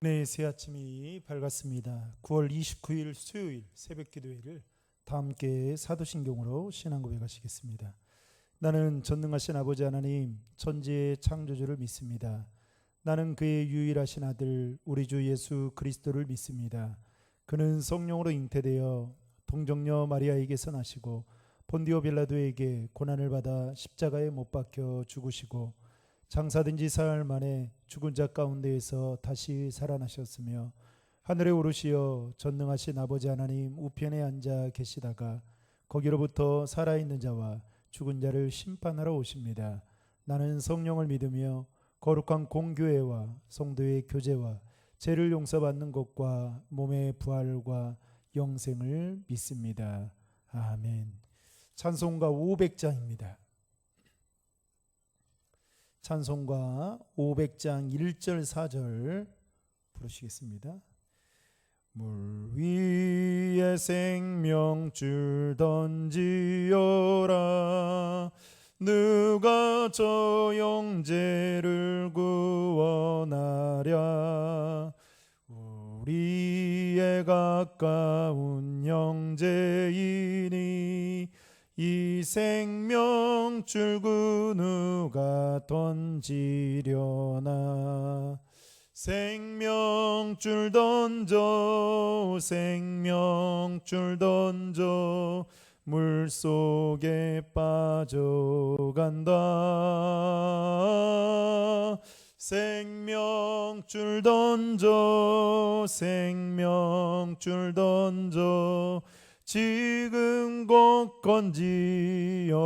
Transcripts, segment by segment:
네, 새 아침이 밝았습니다. 9월 29일 수요일 새벽 기도회를 다 함께 사도신경으로 신앙 고백하시겠습니다. 나는 전능하신 아버지 하나님 천지의 창조주를 믿습니다. 나는 그의 유일하신 아들 우리 주 예수 그리스도를 믿습니다. 그는 성령으로 잉태되어 동정녀 마리아에게서 나시고 본디오 빌라도에게 고난을 받아 십자가에 못 박혀 죽으시고 장사된 지 사흘 만에 죽은 자 가운데에서 다시 살아나셨으며 하늘에 오르시어 전능하신 아버지 하나님 우편에 앉아 계시다가 거기로부터 살아있는 자와 죽은 자를 심판하러 오십니다. 나는 성령을 믿으며 거룩한 공교회와 성도의 교제와 죄를 용서받는 것과 몸의 부활과 영생을 믿습니다. 아멘. 찬송가 500장입니다. 찬송가 500장 1절 4절 부르시겠습니다. 물 위에 생명줄 던지어라 누가 저 영재를 구원하랴 우리의 가까운 영재이니 이 생명줄 그 누가 던지려나 생명줄 던져 생명줄 던져 물속에 빠져간다 생명줄 던져 생명줄 던져 지금 곧 건지어라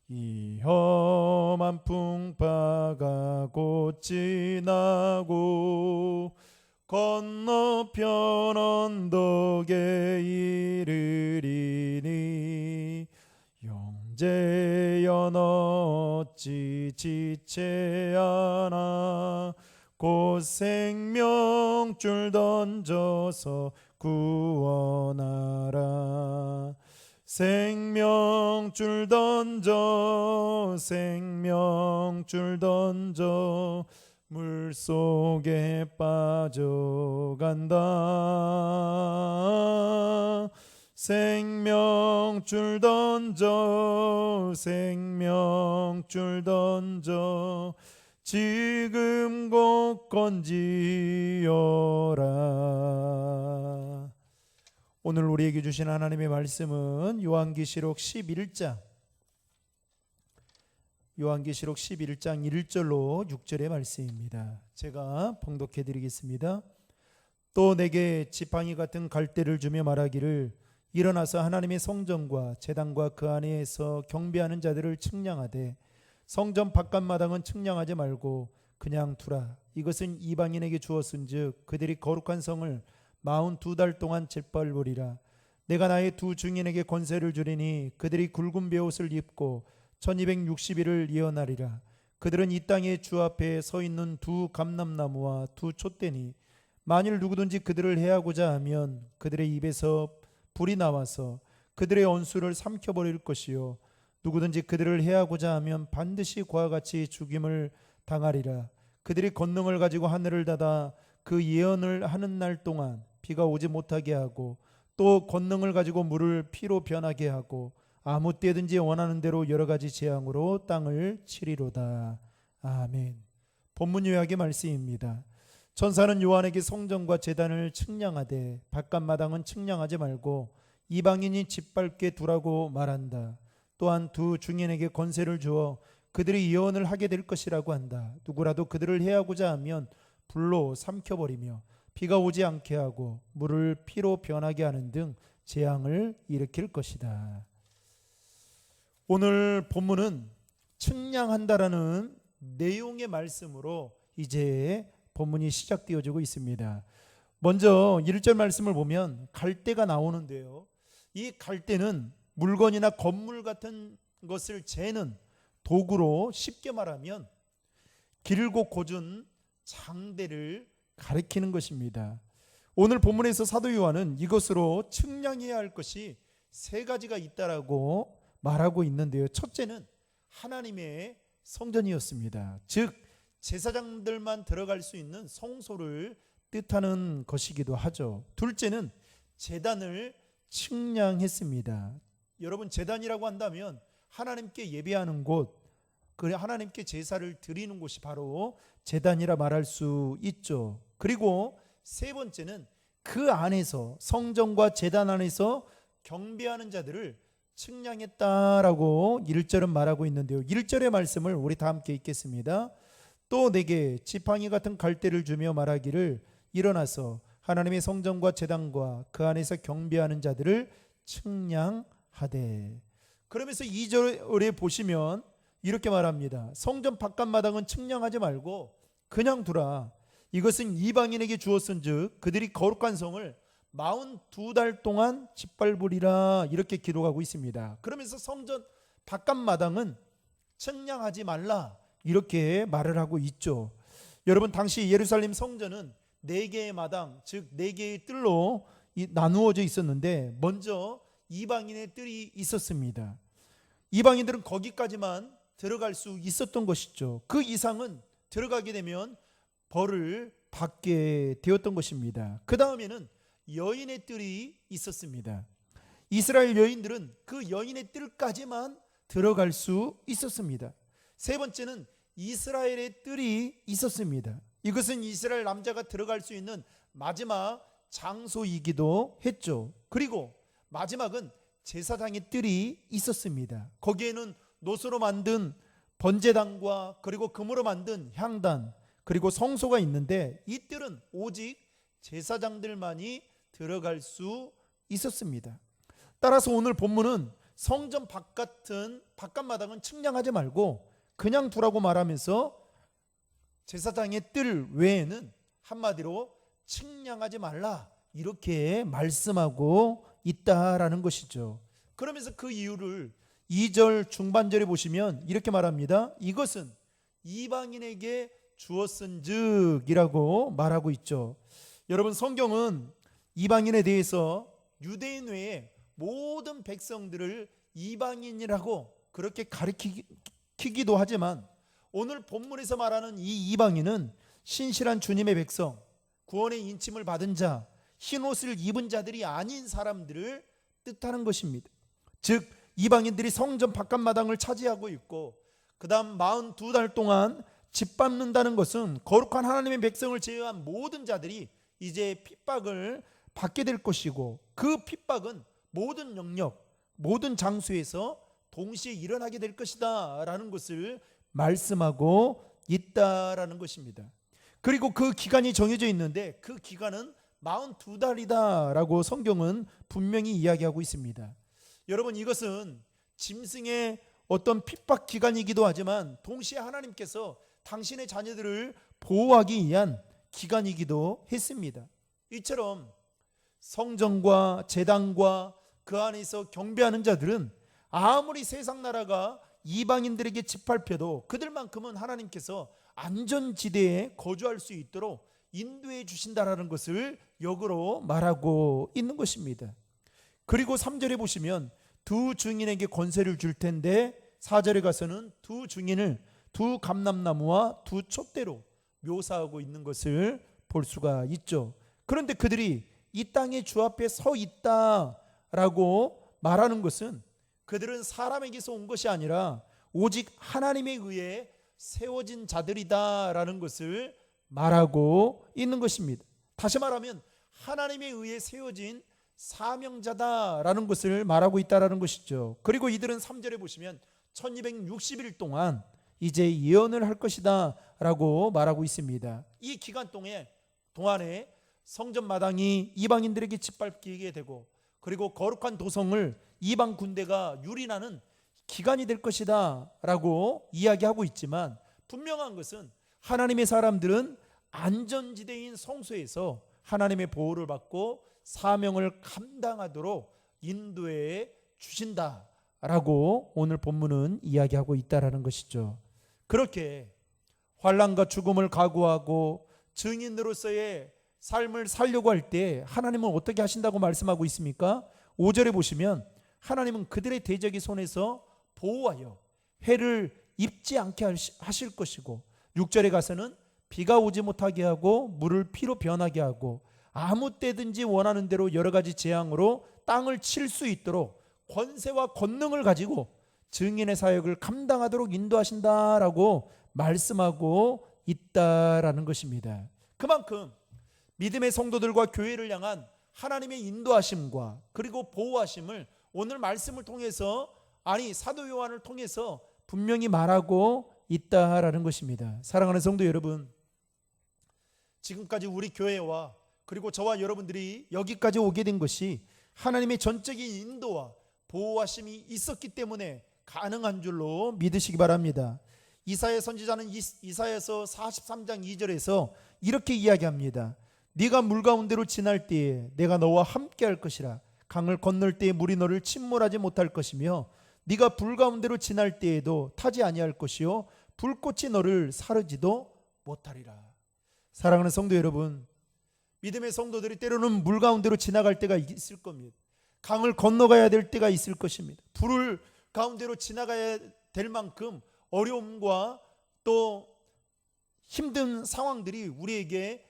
이 험한 풍파가 곧 지나고 건너편 언덕에 이르리니 영재여 너 어찌 지체하나 곧 생명줄 던져서 구원하라 생명줄 던져 생명줄 던져 물속에 빠져간다 생명줄 던져 생명줄 던져 지금 곧 건지어라. 오늘 우리에게 주신 하나님의 말씀은 요한계시록 11장 1절로 6절의 말씀입니다. 제가 봉독해 드리겠습니다. 또 내게 지팡이 같은 갈대를 주며 말하기를 일어나서 하나님의 성전과 제단과 그 안에서 경배하는 자들을 측량하되 성전 바깥마당은 측량하지 말고 그냥 두라. 이것은 이방인에게 주었은즉 그들이 거룩한 성을 42달 동안 짓밟으리라. 내가 나의 두 증인에게 권세를 주리니 그들이 굵은 베옷을 입고 1260일을 예언하리라. 그들은 이 땅의 주 앞에 서 있는 두 감람나무와 두 촛대니 만일 누구든지 그들을 해하고자 하면 그들의 입에서 불이 나와서 그들의 원수를 삼켜버릴 것이요 누구든지 그들을 해하고자 하면 반드시 그와 같이 죽임을 당하리라. 그들이 권능을 가지고 하늘을 닫아 그 예언을 하는 날 동안 비가 오지 못하게 하고 또 권능을 가지고 물을 피로 변하게 하고 아무 때든지 원하는 대로 여러 가지 재앙으로 땅을 치리로다. 아멘. 본문 요약의 말씀입니다. 천사는 요한에게 성전과 제단을 측량하되 바깥마당은 측량하지 말고 이방인이 짓밟게 두라고 말한다. 또한 두 증인에게 권세를 주어 그들이 예언을 하게 될 것이라고 한다. 누구라도 그들을 해하고자 하면 불로 삼켜버리며 비가 오지 않게 하고 물을 피로 변하게 하는 등 재앙을 일으킬 것이다. 오늘 본문은 측량한다라는 내용의 말씀으로 이제 본문이 시작되어지고 있습니다. 먼저 1절 말씀을 보면 갈대가 나오는데요. 이 갈대는 물건이나 건물 같은 것을 재는 도구로 쉽게 말하면 길고 고준 장대를 가리키는 것입니다. 오늘 본문에서 사도 요한은 이것으로 측량해야 할 것이 세 가지가 있다라고 말하고 있는데요. 첫째는 하나님의 성전이었습니다. 즉 제사장들만 들어갈 수 있는 성소를 뜻하는 것이기도 하죠. 둘째는 제단을 측량했습니다. 여러분, 제단이라고 한다면 하나님께 예배하는 곳, 그래 하나님께 제사를 드리는 곳이 바로 제단이라 말할 수 있죠. 그리고 세 번째는 그 안에서, 성전과 제단 안에서 경배하는 자들을 측량했다라고 1절은 말하고 있는데요. 1절의 말씀을 우리 다 함께 읽겠습니다. 또 내게 지팡이 같은 갈대를 주며 말하기를 일어나서 하나님의 성전과 제단과 그 안에서 경배하는 자들을 측량하되. 그러면서 2절에 보시면 이렇게 말합니다. 성전 바깥마당은 측량하지 말고 그냥 두라. 이것은 이방인에게 주었은즉 그들이 거룩한 성을 42달 동안 짓밟으리라. 이렇게 기록하고 있습니다. 그러면서 성전 바깥마당은 측량하지 말라, 이렇게 말을 하고 있죠. 여러분, 당시 예루살렘 성전은 4개의 마당, 즉 4개의 뜰로 나누어져 있었는데 먼저 이방인의 뜰이 있었습니다. 이방인들은 거기까지만 들어갈 수 있었던 것이죠. 그 이상은 들어가게 되면 벌을 받게 되었던 것입니다. 그 다음에는 여인의 뜰이 있었습니다. 이스라엘 여인들은 그 여인의 뜰까지만 들어갈 수 있었습니다. 세 번째는 이스라엘의 뜰이 있었습니다. 이것은 이스라엘 남자가 들어갈 수 있는 마지막 장소이기도 했죠. 그리고 마지막은 제사장의 뜰이 있었습니다. 거기에는 노소로 만든 번제단과 그리고 금으로 만든 향단, 그리고 성소가 있는데 이 뜰은 오직 제사장들만이 들어갈 수 있었습니다. 따라서 오늘 본문은 성전 바깥마당은 측량하지 말고 그냥 두라고 말하면서 제사장의 뜰 외에는 한마디로 측량하지 말라, 이렇게 말씀하고 있다라는 것이죠. 그러면서 그 이유를 2절 중반절에 보시면 이렇게 말합니다. 이것은 이방인에게 주었은즉이라고 말하고 있죠. 여러분, 성경은 이방인에 대해서 유대인 외에 모든 백성들을 이방인이라고 그렇게 가리키기도 하지만 오늘 본문에서 말하는 이 이방인은 신실한 주님의 백성, 구원의 인침을 받은 자, 흰옷을 입은 자들이 아닌 사람들을 뜻하는 것입니다. 즉 이방인들이 성전 바깥마당을 차지하고 있고 그 다음 42달 동안 짓밟는다는 것은 거룩한 하나님의 백성을 제외한 모든 자들이 이제 핍박을 받게 될 것이고, 그 핍박은 모든 영역, 모든 장소에서 동시에 일어나게 될 것이다 라는 것을 말씀하고 있다라는 것입니다. 그리고 그 기간이 정해져 있는데 그 기간은 42달이다 라고 성경은 분명히 이야기하고 있습니다. 여러분, 이것은 짐승의 어떤 핍박 기간이기도 하지만 동시에 하나님께서 당신의 자녀들을 보호하기 위한 기간이기도 했습니다. 이처럼 성전과 제단과 그 안에서 경배하는 자들은 아무리 세상 나라가 이방인들에게 짓밟혀도 그들만큼은 하나님께서 안전지대에 거주할 수 있도록 인도해 주신다라는 것을 역으로 말하고 있는 것입니다. 그리고 3절에 보시면 두 증인에게 권세를 줄 텐데 4절에 가서는 두 증인을 두 감람나무와 두 촛대로 묘사하고 있는 것을 볼 수가 있죠. 그런데 그들이 이 땅의 주 앞에 서 있다라고 말하는 것은 그들은 사람에게서 온 것이 아니라 오직 하나님에 의해 세워진 자들이다라는 것을 말하고 있는 것입니다. 다시 말하면 하나님에 의해 세워진 사명자다라는 것을 말하고 있다라는 것이죠. 그리고 이들은 3절에 보시면 1260일 동안 이제 예언을 할 것이다 라고 말하고 있습니다. 이 기간 동안에 성전 마당이 이방인들에게 짓밟히게 되고 그리고 거룩한 도성을 이방 군대가 유린하는 기간이 될 것이다 라고 이야기하고 있지만, 분명한 것은 하나님의 사람들은 안전지대인 성소에서 하나님의 보호를 받고 사명을 감당하도록 인도해 주신다라고 오늘 본문은 이야기하고 있다라는 것이죠. 그렇게 환난과 죽음을 각오하고 증인으로서의 삶을 살려고 할 때 하나님은 어떻게 하신다고 말씀하고 있습니까? 5절에 보시면 하나님은 그들의 대적의 손에서 보호하여 해를 입지 않게 하실 것이고 6절에 가서는 비가 오지 못하게 하고 물을 피로 변하게 하고 아무 때든지 원하는 대로 여러 가지 재앙으로 땅을 칠 수 있도록 권세와 권능을 가지고 증인의 사역을 감당하도록 인도하신다라고 말씀하고 있다라는 것입니다. 그만큼 믿음의 성도들과 교회를 향한 하나님의 인도하심과 그리고 보호하심을 오늘 말씀을 통해서, 사도 요한을 통해서 분명히 말하고 있다라는 것입니다. 사랑하는 성도 여러분, 지금까지 우리 교회와 그리고 저와 여러분들이 여기까지 오게 된 것이 하나님의 전적인 인도와 보호하심이 있었기 때문에 가능한 줄로 믿으시기 바랍니다. 이사야 선지자는 이사야서 43장 2절에서 이렇게 이야기합니다. 네가 물 가운데로 지날 때에 내가 너와 함께 할 것이라. 강을 건널 때에 물이 너를 침몰하지 못할 것이며 네가 불 가운데로 지날 때에도 타지 아니할 것이요 불꽃이 너를 사르지도 못하리라. 사랑하는 성도 여러분, 믿음의 성도들이 때로는 물 가운데로 지나갈 때가 있을 겁니다. 강을 건너가야 될 때가 있을 것입니다. 불을 가운데로 지나가야 될 만큼 어려움과 또 힘든 상황들이 우리에게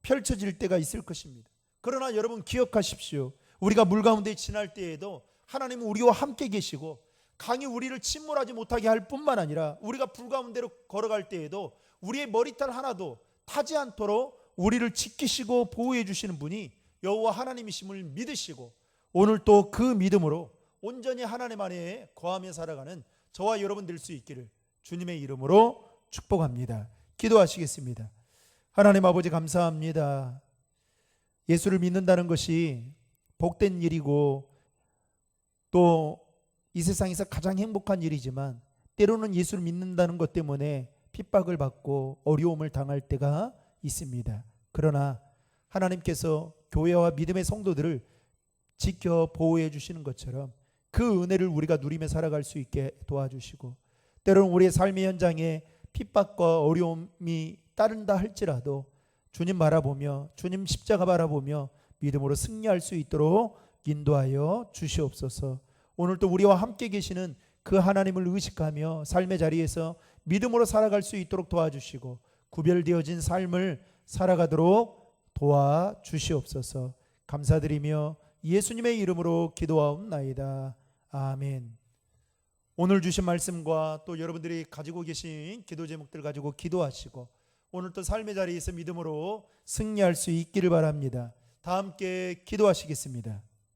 펼쳐질 때가 있을 것입니다. 그러나 여러분 기억하십시오. 우리가 물 가운데 지날 때에도 하나님은 우리와 함께 계시고 강이 우리를 침몰하지 못하게 할 뿐만 아니라 우리가 불 가운데로 걸어갈 때에도 우리의 머리털 하나도 타지 않도록 우리를 지키시고 보호해 주시는 분이 여호와 하나님이심을 믿으시고 오늘 또 그 믿음으로 온전히 하나님 안에 거하며 살아가는 저와 여러분 될 수 있기를 주님의 이름으로 축복합니다. 기도하시겠습니다. 하나님 아버지 감사합니다. 예수를 믿는다는 것이 복된 일이고 또 이 세상에서 가장 행복한 일이지만 때로는 예수를 믿는다는 것 때문에 핍박을 받고 어려움을 당할 때가 있습니다. 그러나 하나님께서 교회와 믿음의 성도들을 지켜 보호해 주시는 것처럼 그 은혜를 우리가 누리며 살아갈 수 있게 도와주시고 때로는 우리의 삶의 현장에 핍박과 어려움이 따른다 할지라도 주님 바라보며 주님 십자가 바라보며 믿음으로 승리할 수 있도록 인도하여 주시옵소서. 오늘도 우리와 함께 계시는 그 하나님을 의식하며 삶의 자리에서 믿음으로 살아갈 수 있도록 도와주시고 구별되어진 삶을 살아가도록 도와주시옵소서. 감사드리며 예수님의 이름으로 기도하옵나이다. 아멘. 오늘 주신 말씀과 또 여러분들이 가지고 계신 기도 제목들 가지고 기도하시고 오늘 또 삶의 자리에서 믿음으로 승리할 수 있기를 바랍니다. 다 함께 기도하시겠습니다.